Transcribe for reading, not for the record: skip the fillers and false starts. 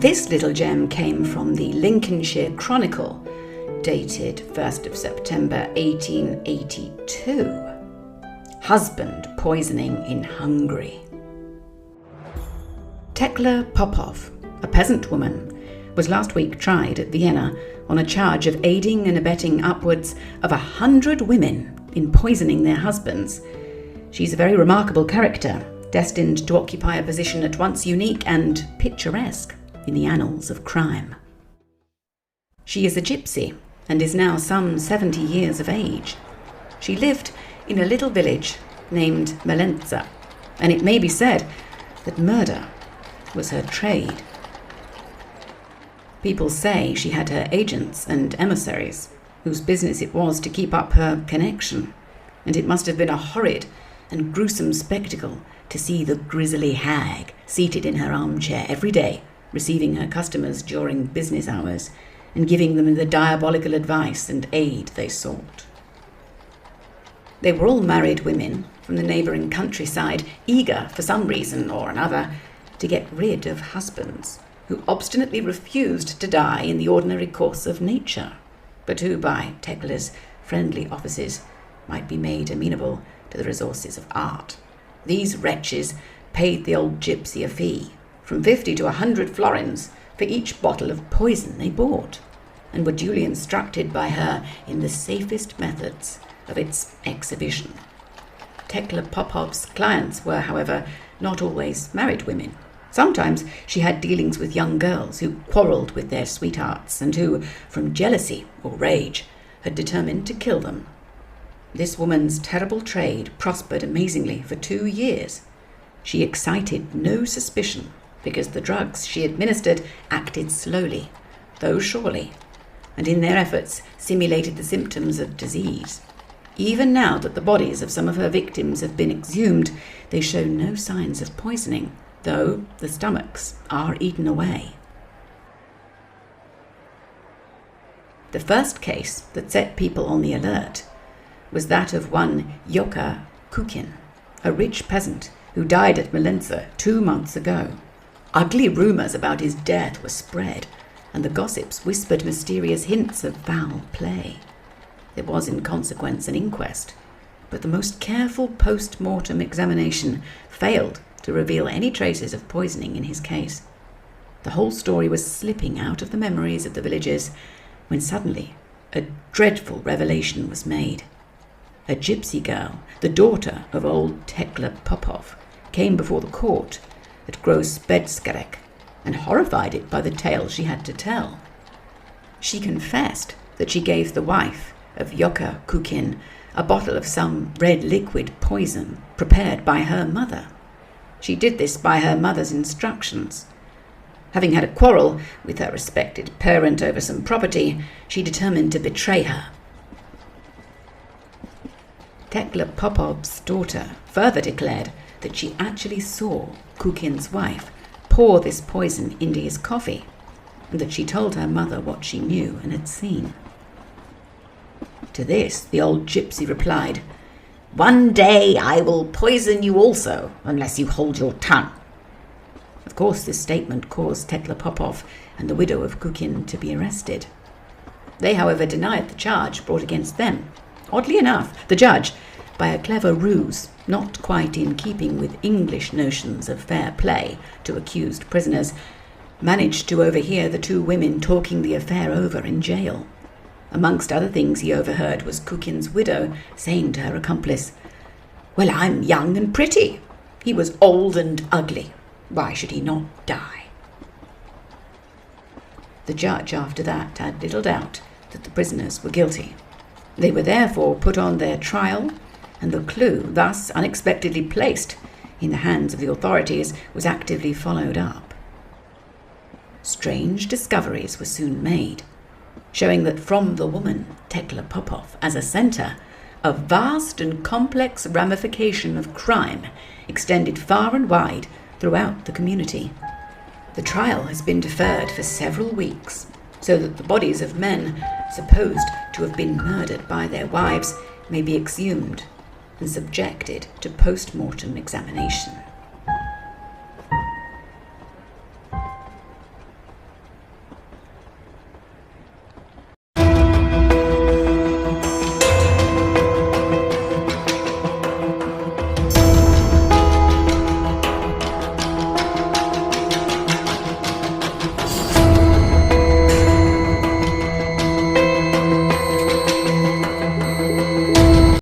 this little gem came from the Lincolnshire Chronicle, dated 1st of September 1882. Husband poisoning in Hungary. Tekla Popov, a peasant woman, was last week tried at Vienna on a charge of aiding and abetting upwards of 100 women in poisoning their husbands. She's a very remarkable character, destined to occupy a position at once unique and picturesque in the annals of crime. She is a gypsy and is now some 70 years of age. She lived in a little village named Malenza, and it may be said that murder was her trade. People say she had her agents and emissaries, whose business it was to keep up her connection, and it must have been a horrid and gruesome spectacle to see the grisly hag seated in her armchair every day, receiving her customers during business hours and giving them the diabolical advice and aid they sought. They were all married women from the neighbouring countryside, eager for some reason or another to get rid of husbands who obstinately refused to die in the ordinary course of nature, but who, by Tekla's friendly offices, might be made amenable to the resources of art. These wretches paid the old gypsy a fee, from 50 to 100 florins, for each bottle of poison they bought, and were duly instructed by her in the safest methods of its exhibition. Tekla Popov's clients were, however, not always married women. Sometimes she had dealings with young girls who quarrelled with their sweethearts and who, from jealousy or rage, had determined to kill them. This woman's terrible trade prospered amazingly for 2 years. She excited no suspicion because the drugs she administered acted slowly, though surely, and in their efforts simulated the symptoms of disease. Even now that the bodies of some of her victims have been exhumed, they show no signs of poisoning, though the stomachs are eaten away. The first case that set people on the alert was that of one Yokar Kukin, a rich peasant who died at Malenza 2 months ago. Ugly rumours about his death were spread, and the gossips whispered mysterious hints of foul play. There was in consequence an inquest, but the most careful post-mortem examination failed to reveal any traces of poisoning in his case. The whole story was slipping out of the memories of the villagers when suddenly a dreadful revelation was made. A gypsy girl, the daughter of old Tekla Popov, came before the court at Grossbedskarek and horrified it by the tale she had to tell. She confessed that she gave the wife of Yokar Kukin a bottle of some red liquid poison prepared by her mother. She did this by her mother's instructions. Having had a quarrel with her respected parent over some property, she determined to betray her. Tekla Popov's daughter further declared that she actually saw Kukin's wife pour this poison into his coffee, and that she told her mother what she knew and had seen. To this, the old gypsy replied, "One day I will poison you also, unless you hold your tongue." Of course, this statement caused Tekla Popov and the widow of Kukin to be arrested. They, however, denied the charge brought against them. Oddly enough, the judge, by a clever ruse, not quite in keeping with English notions of fair play to accused prisoners, managed to overhear the 2 women talking the affair over in jail. Amongst other things he overheard was Kukin's widow saying to her accomplice, "Well, I'm young and pretty. He was old and ugly. Why should he not die?" The judge after that had little doubt that the prisoners were guilty. They were therefore put on their trial, and the clue, thus unexpectedly placed in the hands of the authorities, was actively followed up. Strange discoveries were soon made, showing that from the woman, Tekla Popov, as a centre, a vast and complex ramification of crime extended far and wide throughout the community. The trial has been deferred for several weeks, so that the bodies of men supposed to have been murdered by their wives may be exhumed and subjected to post-mortem examination.